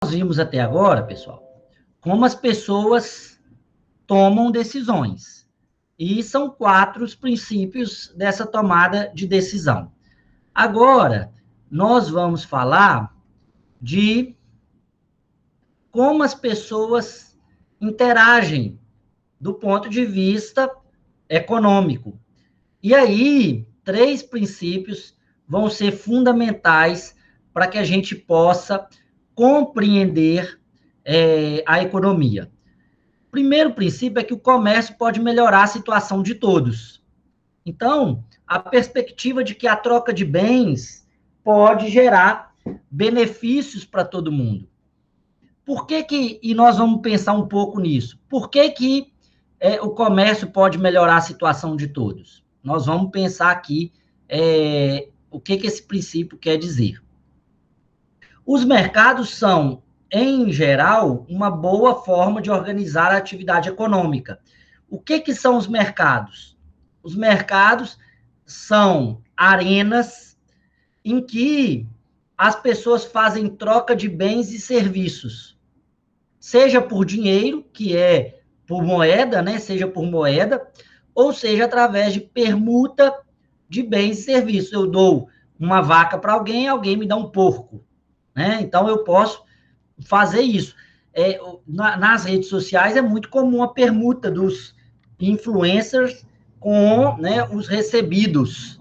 Nós vimos até agora, pessoal, como as pessoas tomam decisões. E são 4 os princípios dessa tomada de decisão. Agora, nós vamos falar de como as pessoas interagem do ponto de vista econômico. E aí, 3 princípios vão ser fundamentais para que a gente possa compreender a economia. O primeiro princípio é que o comércio pode melhorar a situação de todos. Então, a perspectiva de que a troca de bens pode gerar benefícios para todo mundo. Por que e nós vamos pensar um pouco nisso, por que o comércio pode melhorar a situação de todos? Nós vamos pensar aqui o que esse princípio quer dizer. Os mercados são, em geral, uma boa forma de organizar a atividade econômica. O que são os mercados? Os mercados são arenas em que as pessoas fazem troca de bens e serviços, seja por dinheiro, que é por moeda, né? Seja por moeda, ou seja através de permuta de bens e serviços. Eu dou uma vaca para alguém, alguém me dá um porco, né? Então eu posso fazer isso. Nas redes sociais é muito comum a permuta dos influencers com, né, os recebidos.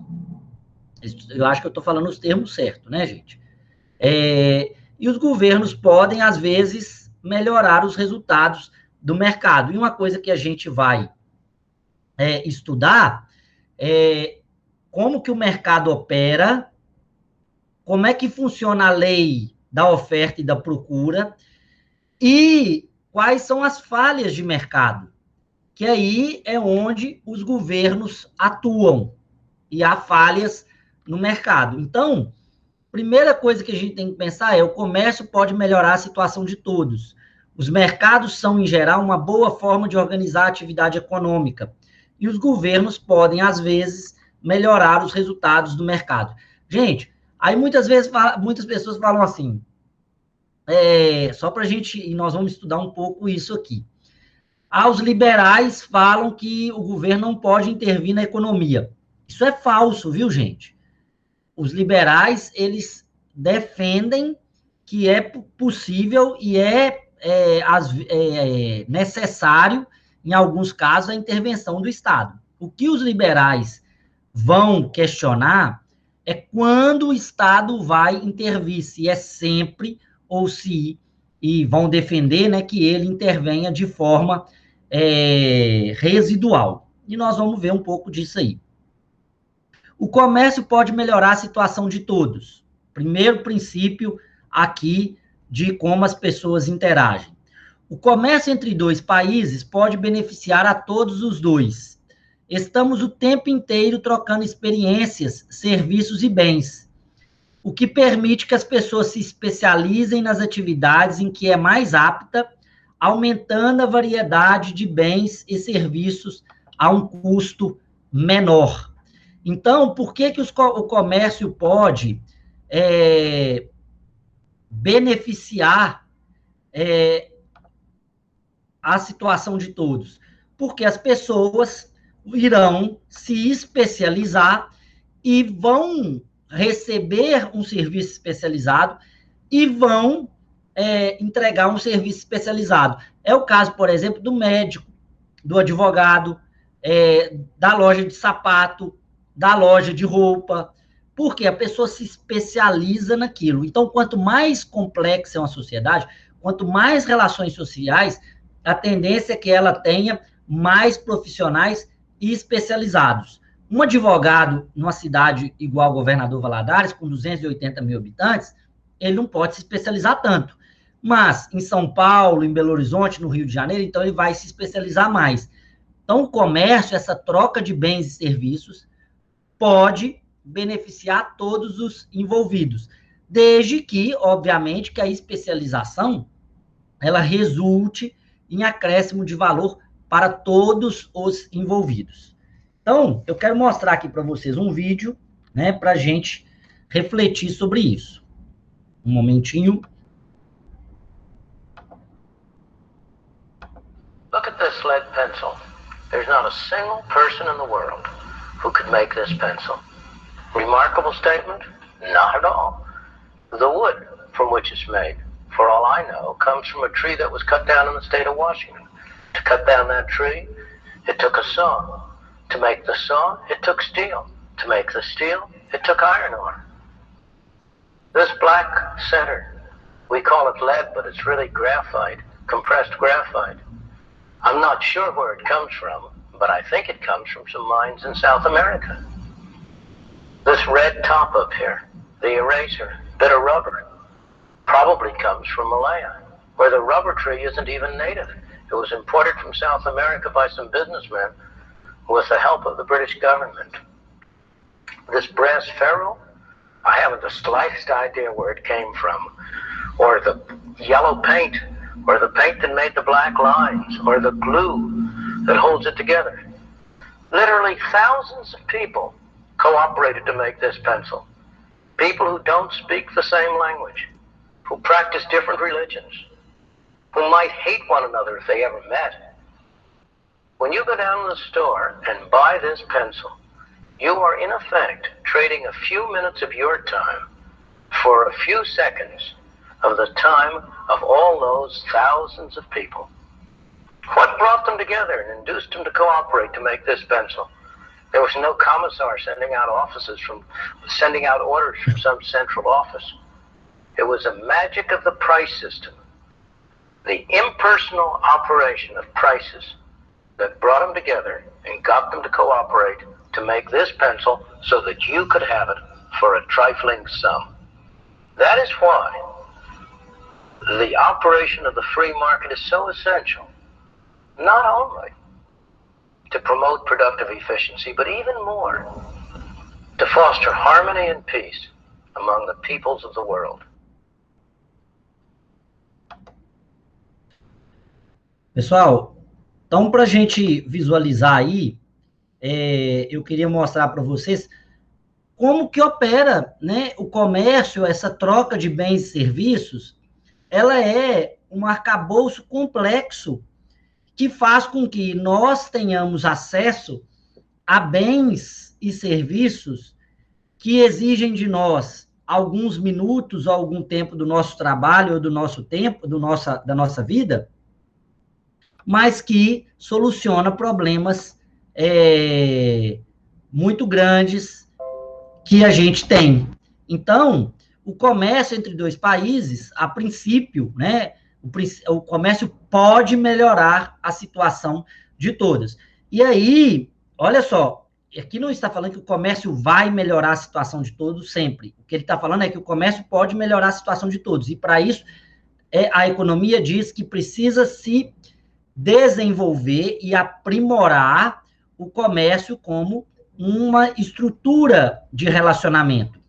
Eu acho que eu estou falando os termos certos, né, gente? E os governos podem, às vezes, melhorar os resultados do mercado. E uma coisa que a gente vai estudar é como que o mercado opera, como é que funciona a lei da oferta e da procura, e quais são as falhas de mercado, que aí é onde os governos atuam, e há falhas no mercado. Então, primeira coisa que a gente tem que pensar é: o comércio pode melhorar a situação de todos. Os mercados são, em geral, uma boa forma de organizar a atividade econômica. E os governos podem, às vezes, melhorar os resultados do mercado. Gente, aí muitas pessoas falam assim, só para a gente, e nós vamos estudar um pouco isso aqui. Os liberais falam que o governo não pode intervir na economia. Isso é falso, viu, gente? Os liberais, eles defendem que é possível e necessário, em alguns casos, a intervenção do Estado. O que os liberais vão questionar é quando o Estado vai intervir, se é sempre ou se, e vão defender, né, que ele intervenha de forma residual. E nós vamos ver um pouco disso aí. O comércio pode melhorar a situação de todos. Primeiro princípio aqui de como as pessoas interagem. O comércio entre 2 países pode beneficiar a todos os 2. Estamos o tempo inteiro trocando experiências, serviços e bens, o que permite que as pessoas se especializem nas atividades em que é mais apta, aumentando a variedade de bens e serviços a um custo menor. Então, por que o comércio pode beneficiar a situação de todos? Porque as pessoas irão se especializar e vão receber um serviço especializado e vão entregar um serviço especializado. É o caso, por exemplo, do médico, do advogado, da loja de sapato, da loja de roupa, porque a pessoa se especializa naquilo. Então, quanto mais complexa é uma sociedade, quanto mais relações sociais, a tendência é que ela tenha mais profissionais e especializados. Um advogado numa cidade igual ao Governador Valadares, com 280 mil habitantes, ele não pode se especializar tanto. Mas em São Paulo, em Belo Horizonte, no Rio de Janeiro, então ele vai se especializar mais. Então, o comércio, essa troca de bens e serviços, pode beneficiar todos os envolvidos, desde que, obviamente, que a especialização ela resulte em acréscimo de valor para todos os envolvidos. Então, eu quero mostrar aqui para vocês um vídeo, né, para a gente refletir sobre isso. Um momentinho. this lead pencil. There's not a single person in the world who could make this pencil. Remarkable statement? Not at all. The wood from which it's made, for all I know, comes from a tree that was cut down in the state of Washington. To cut down that tree, it took a saw. To make the saw, it took steel. To make the steel, it took iron ore. This black center, we call it lead, but it's really graphite, compressed graphite. I'm not sure where it comes from, but I think it comes from some mines in South America. This red top up here, the eraser, bit of rubber, probably comes from Malaya, where the rubber tree isn't even native. It was imported from South America by some businessmen with the help of the British government. This brass ferrule, I haven't the slightest idea where it came from, or the yellow paint, or the paint that made the black lines, or the glue that holds it together. Literally thousands of people cooperated to make this pencil. People who don't speak the same language, who practice different religions, who might hate one another if they ever met. When you go down to the store and buy this pencil, you are in effect trading a few minutes of your time for a few seconds of the time of all those thousands of people. What brought them together and induced them to cooperate to make this pencil? There was no commissar sending out orders from some central office. It was a magic of the price system, the impersonal operation of prices that brought them together and got them to cooperate to make this pencil so that you could have it for a trifling sum. That is why the operation of the free market is so essential, not only to promote productive efficiency, but even more, to foster harmony and peace among the peoples of the world. Pessoal, então para a gente visualizar aí, eu queria mostrar para vocês como que opera, né, o comércio, essa troca de bens e serviços. Ela é um arcabouço complexo que faz com que nós tenhamos acesso a bens e serviços que exigem de nós alguns minutos ou algum tempo do nosso trabalho ou do nosso tempo, da nossa vida, mas que soluciona problemas muito grandes que a gente tem. Então, o comércio entre dois países, a princípio, né, o comércio pode melhorar a situação de todas. E aí, olha só, aqui não está falando que o comércio vai melhorar a situação de todos sempre. O que ele está falando é que o comércio pode melhorar a situação de todos. E para isso, a economia diz que precisa se desenvolver e aprimorar o comércio como uma estrutura de relacionamento.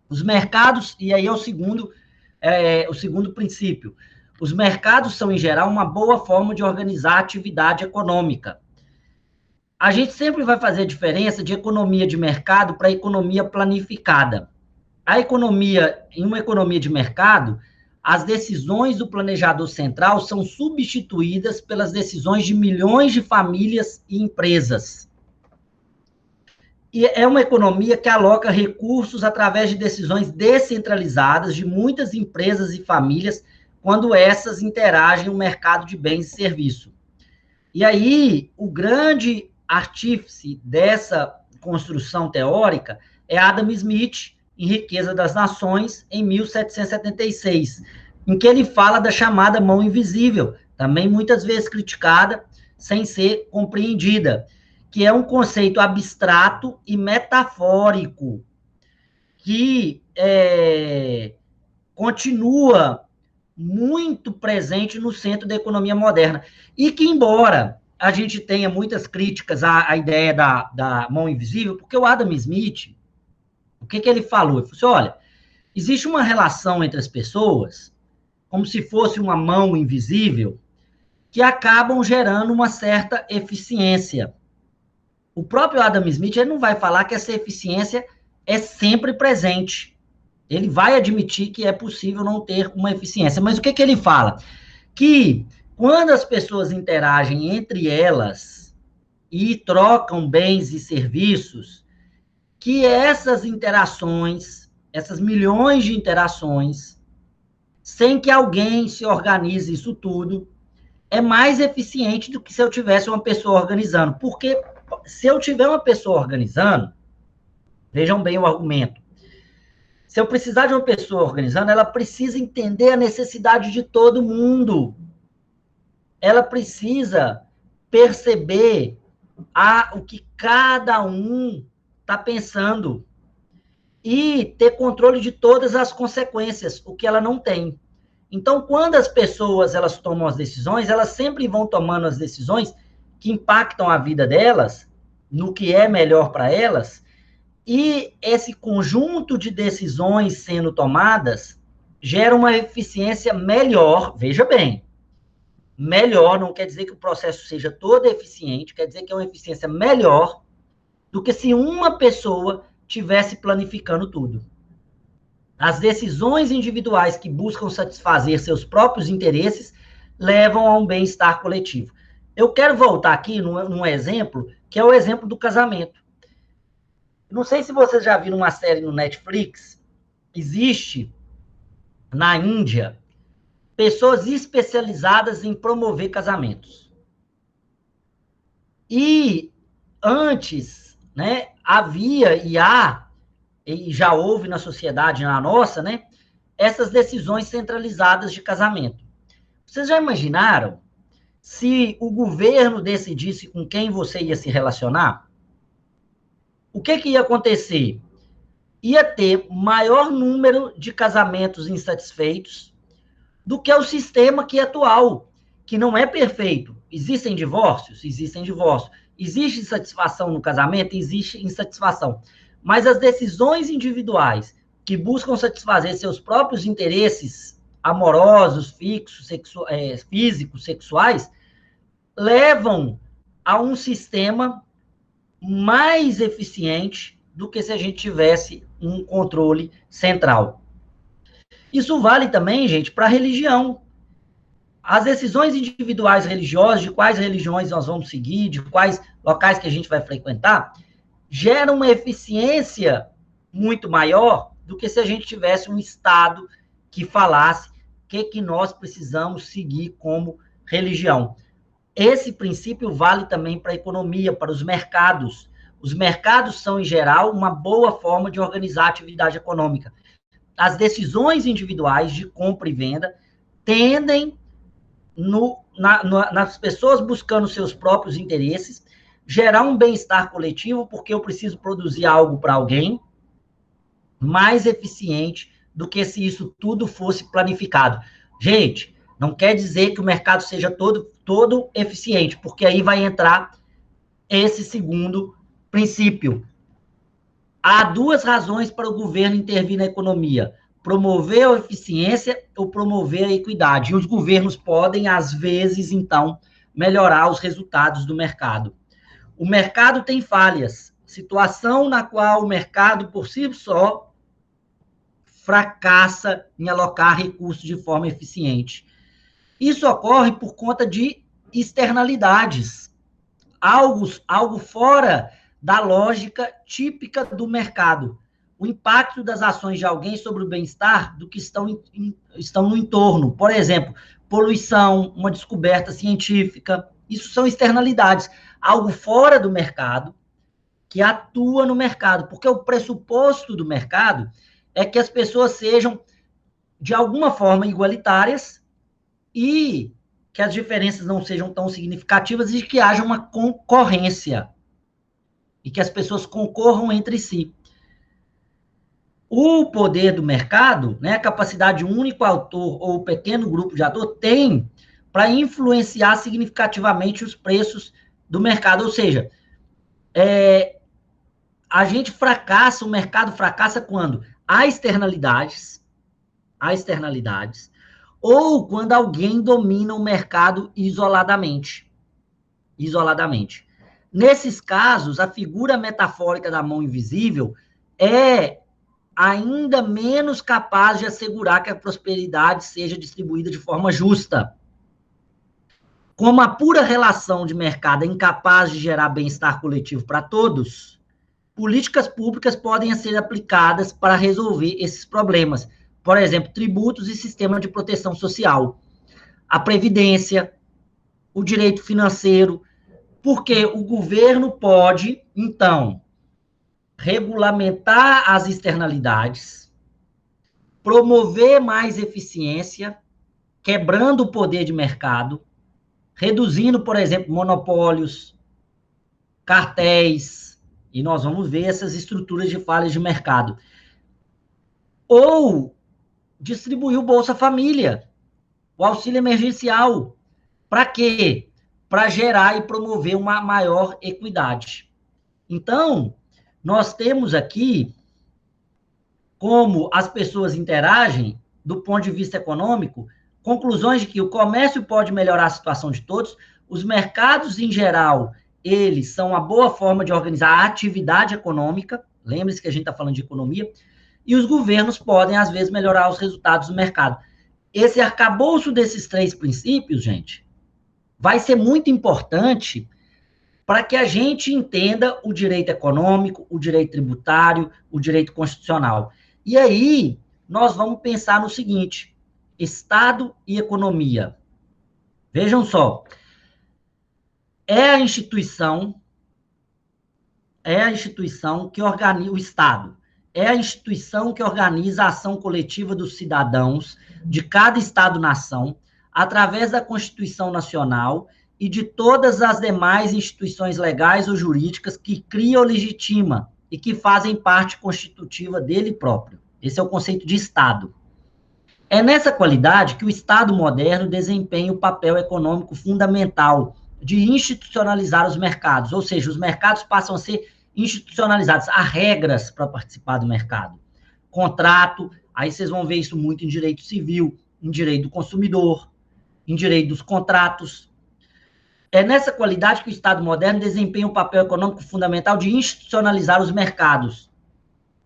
Os mercados, e aí é o segundo princípio, os mercados são, em geral, uma boa forma de organizar a atividade econômica. A gente sempre vai fazer a diferença de economia de mercado para economia planificada. Em uma economia de mercado, as decisões do planejador central são substituídas pelas decisões de milhões de famílias e empresas. E é uma economia que aloca recursos através de decisões descentralizadas de muitas empresas e famílias, quando essas interagem no mercado de bens e serviços. E aí, o grande artífice dessa construção teórica é Adam Smith, em Riqueza das Nações, em 1776, em que ele fala da chamada mão invisível, também muitas vezes criticada, sem ser compreendida, que é um conceito abstrato e metafórico, que continua muito presente no centro da economia moderna, e que, embora a gente tenha muitas críticas à ideia da mão invisível, porque o Adam Smith, o que ele falou? Ele falou assim, olha, existe uma relação entre as pessoas, como se fosse uma mão invisível, que acabam gerando uma certa eficiência. O próprio Adam Smith, ele não vai falar que essa eficiência é sempre presente. Ele vai admitir que é possível não ter uma eficiência. Mas o que ele fala? Que Quando as pessoas interagem entre elas e trocam bens e serviços, que essas interações, essas milhões de interações, sem que alguém se organize isso tudo, é mais eficiente do que se eu tivesse uma pessoa organizando. Porque se eu tiver uma pessoa organizando, vejam bem o argumento, se eu precisar de uma pessoa organizando, ela precisa entender a necessidade de todo mundo. Ela precisa perceber o que cada um está pensando e ter controle de todas as consequências, o que ela não tem. Então, quando as pessoas elas tomam as decisões, elas sempre vão tomando as decisões que impactam a vida delas, no que é melhor para elas, e esse conjunto de decisões sendo tomadas gera uma eficiência melhor, veja bem, melhor não quer dizer que o processo seja todo eficiente, quer dizer que é uma eficiência melhor do que se uma pessoa tivesse planificando tudo. As decisões individuais que buscam satisfazer seus próprios interesses levam a um bem-estar coletivo. Eu quero voltar aqui num exemplo, que é o exemplo do casamento. Não sei se vocês já viram uma série no Netflix, existe na Índia pessoas especializadas em promover casamentos. E antes, né, havia e há, e já houve na sociedade, na nossa, né, essas decisões centralizadas de casamento. Vocês já imaginaram se o governo decidisse com quem você ia se relacionar? O que ia acontecer? Ia ter maior número de casamentos insatisfeitos do que o sistema que é atual, que não é perfeito. Existem divórcios? Existem divórcios. Existe insatisfação no casamento? Existe insatisfação. Mas as decisões individuais que buscam satisfazer seus próprios interesses amorosos, físicos, sexuais, levam a um sistema mais eficiente do que se a gente tivesse um controle central. Isso vale também, gente, para a religião. As decisões individuais religiosas, de quais religiões nós vamos seguir, de quais locais que a gente vai frequentar, geram uma eficiência muito maior do que se a gente tivesse um Estado que falasse o que nós precisamos seguir como religião. Esse princípio vale também para a economia, para os mercados. Os mercados são, em geral, uma boa forma de organizar a atividade econômica. As decisões individuais de compra e venda tendem, nas pessoas buscando seus próprios interesses, gerar um bem-estar coletivo, porque eu preciso produzir algo para alguém, mais eficiente do que se isso tudo fosse planificado. Gente, não quer dizer que o mercado seja todo eficiente, porque aí vai entrar esse segundo princípio. Há duas razões para o governo intervir na economia: promover a eficiência ou promover a equidade. E os governos podem, às vezes, então, melhorar os resultados do mercado. O mercado tem falhas, situação na qual o mercado, por si só, fracassa em alocar recursos de forma eficiente. Isso ocorre por conta de externalidades, algo fora da lógica típica do mercado. O impacto das ações de alguém sobre o bem-estar do que estão no entorno. Por exemplo, poluição, uma descoberta científica. Isso são externalidades. Algo fora do mercado que atua no mercado. Porque o pressuposto do mercado é que as pessoas sejam, de alguma forma, igualitárias e que as diferenças não sejam tão significativas e que haja uma concorrência e que as pessoas concorram entre si. O poder do mercado, né, a capacidade de um único autor ou pequeno grupo de ator tem para influenciar significativamente os preços do mercado. Ou seja, a gente fracassa, o mercado fracassa quando há externalidades, ou quando alguém domina o mercado isoladamente. Nesses casos, a figura metafórica da mão invisível é ainda menos capaz de assegurar que a prosperidade seja distribuída de forma justa. como a pura relação de mercado é incapaz de gerar bem-estar coletivo para todos, políticas públicas podem ser aplicadas para resolver esses problemas. Por exemplo, tributos e sistema de proteção social, a previdência, o direito financeiro, porque o governo pode, então, regulamentar as externalidades, promover mais eficiência, quebrando o poder de mercado, reduzindo, por exemplo, monopólios, cartéis, e nós vamos ver essas estruturas de falhas de mercado. Ou distribuir o Bolsa Família, o auxílio emergencial. Para quê? Para gerar e promover uma maior equidade. Então, nós temos aqui como as pessoas interagem do ponto de vista econômico, conclusões de que o comércio pode melhorar a situação de todos, os mercados em geral, eles são uma boa forma de organizar a atividade econômica, lembre-se que a gente está falando de economia, e os governos podem, às vezes, melhorar os resultados do mercado. Esse arcabouço desses três princípios, gente, vai ser muito importante para que a gente entenda o direito econômico, o direito tributário, o direito constitucional. E aí, nós vamos pensar no seguinte, Estado e economia. Vejam só, é a instituição que organiza, o Estado, é a instituição que organiza a ação coletiva dos cidadãos de cada Estado-nação, através da Constituição Nacional e de todas as demais instituições legais ou jurídicas que cria ou legitima e que fazem parte constitutiva dele próprio. Esse é o conceito de Estado. É nessa qualidade que o Estado moderno desempenha o papel econômico fundamental de institucionalizar os mercados, ou seja, os mercados passam a ser institucionalizados, há regras para participar do mercado. Contrato, aí vocês vão ver isso muito em direito civil, em direito do consumidor, em direito dos contratos. É nessa qualidade que o Estado moderno desempenha um papel econômico fundamental de institucionalizar os mercados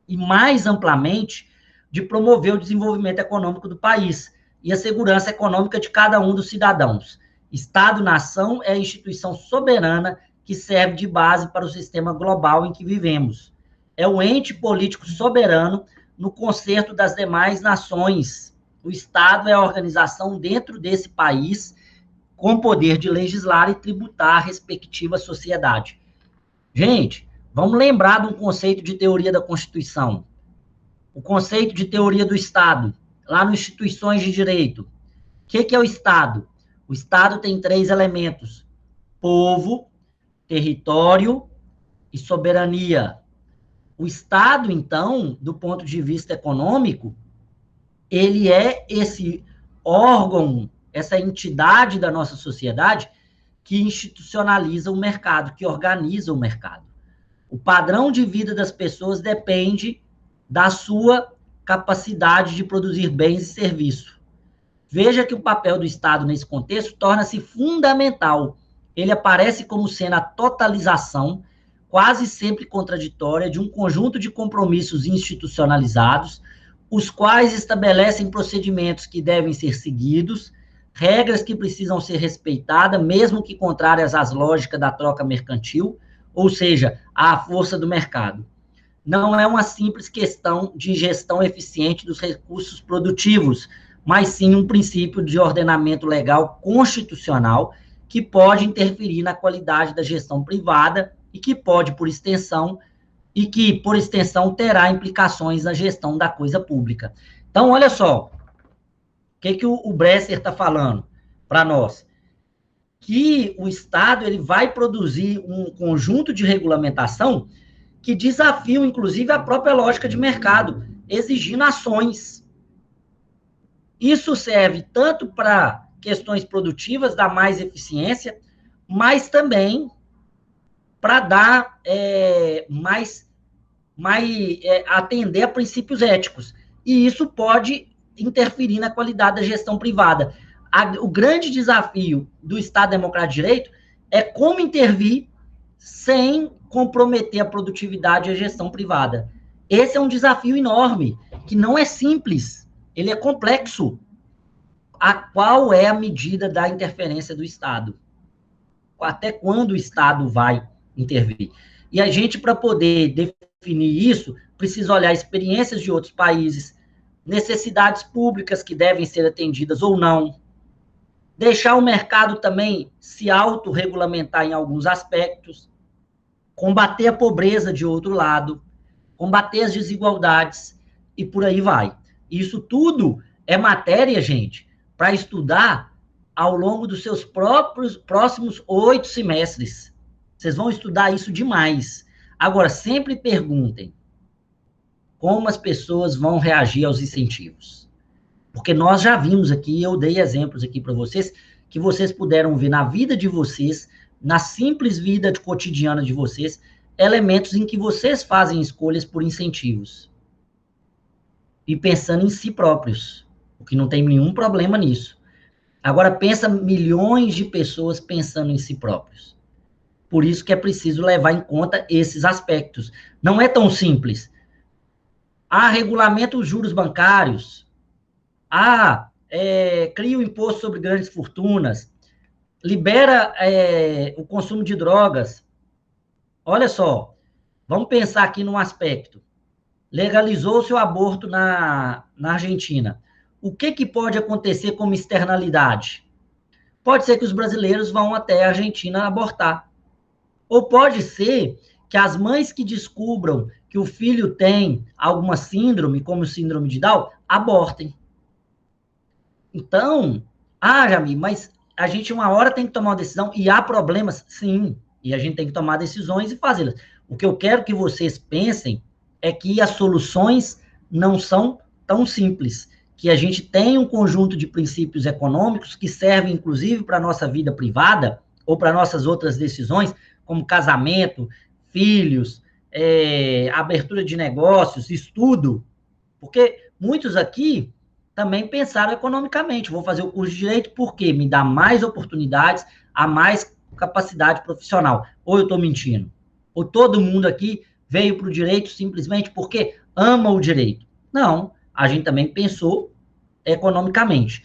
e, mais amplamente, de promover o desenvolvimento econômico do país e a segurança econômica de cada um dos cidadãos. Estado-nação é a instituição soberana que serve de base para o sistema global em que vivemos. É o ente político soberano no concerto das demais nações. O Estado é a organização dentro desse país com poder de legislar e tributar a respectiva sociedade. Gente, vamos lembrar de um conceito de teoria da Constituição. O conceito de teoria do Estado, lá no Instituições de Direito. O que é o Estado? O Estado tem 3 elementos: povo, território e soberania. O Estado, então, do ponto de vista econômico, ele é esse órgão, essa entidade da nossa sociedade que institucionaliza o mercado, que organiza o mercado. O padrão de vida das pessoas depende da sua capacidade de produzir bens e serviços. Veja que o papel do Estado nesse contexto torna-se fundamental. Ele aparece como sendo a totalização, quase sempre contraditória, de um conjunto de compromissos institucionalizados, os quais estabelecem procedimentos que devem ser seguidos, regras que precisam ser respeitadas, mesmo que contrárias às lógicas da troca mercantil, ou seja, à força do mercado. Não é uma simples questão de gestão eficiente dos recursos produtivos, mas sim um princípio de ordenamento legal constitucional que pode interferir na qualidade da gestão privada e que pode, por extensão, terá implicações na gestão da coisa pública. Então, olha só, o que o Bresser está falando para nós? Que o Estado ele vai produzir um conjunto de regulamentação que desafiam, inclusive, a própria lógica de mercado, exigindo ações. Isso serve tanto para questões produtivas, dar mais eficiência, mas também para dar atender a princípios éticos. E isso pode interferir na qualidade da gestão privada. O grande desafio do Estado Democrático de Direito é como intervir sem comprometer a produtividade e a gestão privada. Esse é um desafio enorme, que não é simples, ele é complexo. qual é a medida da interferência do Estado? Até quando o Estado vai intervir? E a gente, para poder definir isso, precisa olhar experiências de outros países, necessidades públicas que devem ser atendidas ou não, deixar o mercado também se autorregulamentar em alguns aspectos, combater a pobreza de outro lado, combater as desigualdades, e por aí vai. Isso tudo é matéria, gente, para estudar ao longo dos seus próximos 8 semestres. Vocês vão estudar isso demais. Agora, sempre perguntem como as pessoas vão reagir aos incentivos. Porque nós já vimos aqui, eu dei exemplos aqui para vocês, que vocês puderam ver na vida de vocês, na simples vida cotidiana de vocês, elementos em que vocês fazem escolhas por incentivos. E pensando em si próprios, o que não tem nenhum problema nisso. Agora, pensa milhões de pessoas pensando em si próprios. Por isso que é preciso levar em conta esses aspectos. Não é tão simples. Regulamenta os juros bancários. Cria o imposto sobre grandes fortunas. Libera o consumo de drogas. Olha só, vamos pensar aqui num aspecto. Legalizou-se o aborto na Argentina. O que pode acontecer como externalidade? Pode ser que os brasileiros vão até a Argentina abortar. Ou pode ser que as mães que descubram que o filho tem alguma síndrome, como síndrome de Down, abortem. Então, Jamil, mas a gente uma hora tem que tomar uma decisão e há problemas? Sim, e a gente tem que tomar decisões e fazê-las. O que eu quero que vocês pensem é que as soluções não são tão simples, que a gente tem um conjunto de princípios econômicos que servem, inclusive, para a nossa vida privada ou para nossas outras decisões, como casamento, filhos, abertura de negócios, estudo, porque muitos aqui também pensaram economicamente. Vou fazer o curso de Direito porque me dá mais oportunidades, a mais capacidade profissional. Ou eu estou mentindo? Ou todo mundo aqui veio para o direito simplesmente porque ama o direito? Não, a gente também pensou economicamente.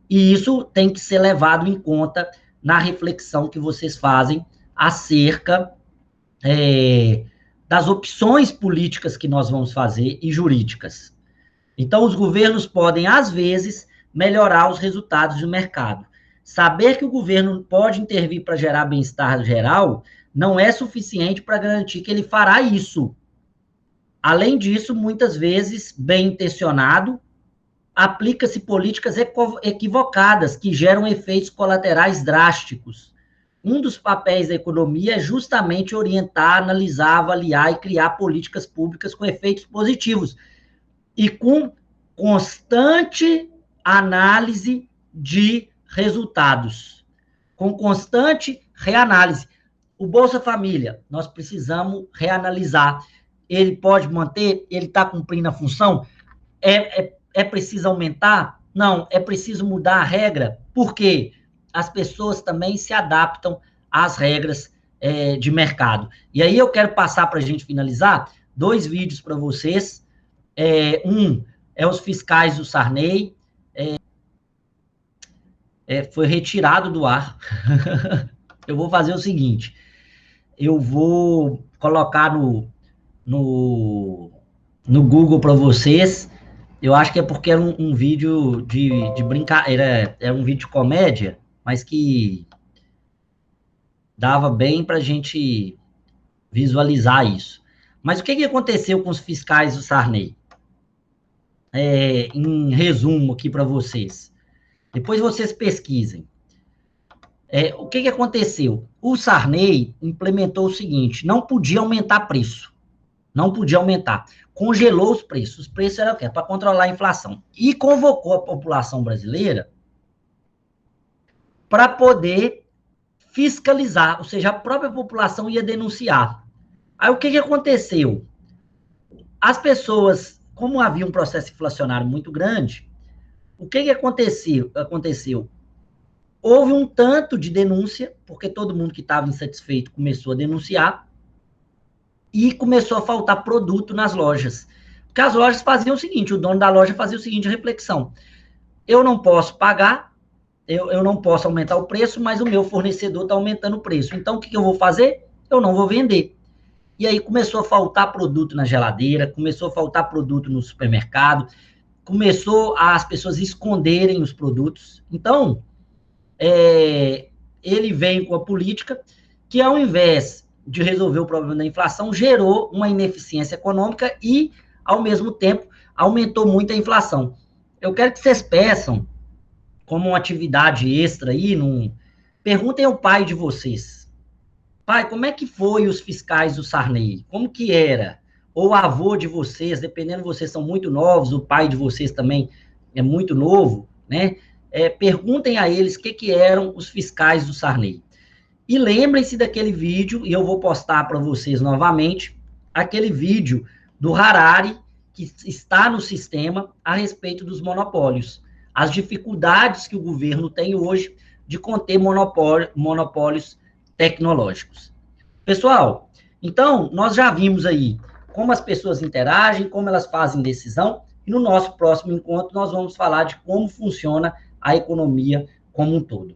E isso tem que ser levado em conta na reflexão que vocês fazem acerca das opções políticas que nós vamos fazer e jurídicas. Então, os governos podem, às vezes, melhorar os resultados do mercado. Saber que o governo pode intervir para gerar bem-estar geral não é suficiente para garantir que ele fará isso. Além disso, muitas vezes, bem intencionado, aplica-se políticas equivocadas que geram efeitos colaterais drásticos. Um dos papéis da economia é justamente orientar, analisar, avaliar e criar políticas públicas com efeitos positivos e com constante análise de resultados, com constante reanálise. O Bolsa Família, nós precisamos reanalisar. Ele pode manter? Ele está cumprindo a função? É preciso aumentar? Não, é preciso mudar a regra. Por quê? As pessoas também se adaptam às regras de mercado. E aí eu quero passar para a gente finalizar 2 vídeos para vocês. Um é os fiscais do Sarney. Foi retirado do ar. Eu vou fazer o seguinte. Eu vou colocar no Google para vocês. Eu acho que é porque era um vídeo de brincadeira, era um vídeo de comédia, mas que dava bem para a gente visualizar isso. Mas o que aconteceu com os fiscais do Sarney? Em resumo aqui para vocês. Depois vocês pesquisem. O que aconteceu? O Sarney implementou o seguinte, não podia aumentar preço. Não podia aumentar. Congelou os preços. Os preços eram o quê? Para controlar a inflação. E convocou a população brasileira para poder fiscalizar, ou seja, a própria população ia denunciar. Aí o que aconteceu? As pessoas, como havia um processo inflacionário muito grande, o que aconteceu? Houve um tanto de denúncia, porque todo mundo que estava insatisfeito começou a denunciar, e começou a faltar produto nas lojas. Porque as lojas faziam o seguinte, o dono da loja fazia o seguinte reflexão, eu não posso pagar, eu não posso aumentar o preço, mas o meu fornecedor está aumentando o preço. Então, o que eu vou fazer? Eu não vou vender. E aí começou a faltar produto na geladeira, começou a faltar produto no supermercado, começou as pessoas esconderem os produtos. Então, ele vem com a política que, ao invés de resolver o problema da inflação, gerou uma ineficiência econômica e, ao mesmo tempo, aumentou muito a inflação. Eu quero que vocês peçam, como uma atividade extra aí, perguntem ao pai de vocês. Pai, como é que foi os fiscais do Sarney? Como que era? Ou o avô de vocês, dependendo, vocês são muito novos, o pai de vocês também é muito novo, né? Perguntem a eles o que eram os fiscais do Sarney. E lembrem-se daquele vídeo, e eu vou postar para vocês novamente, aquele vídeo do Harari, que está no sistema, a respeito dos monopólios. As dificuldades que o governo tem hoje de conter monopólios tecnológicos. Pessoal, então, nós já vimos aí como as pessoas interagem, como elas fazem decisão, e no nosso próximo encontro nós vamos falar de como funciona a economia como um todo.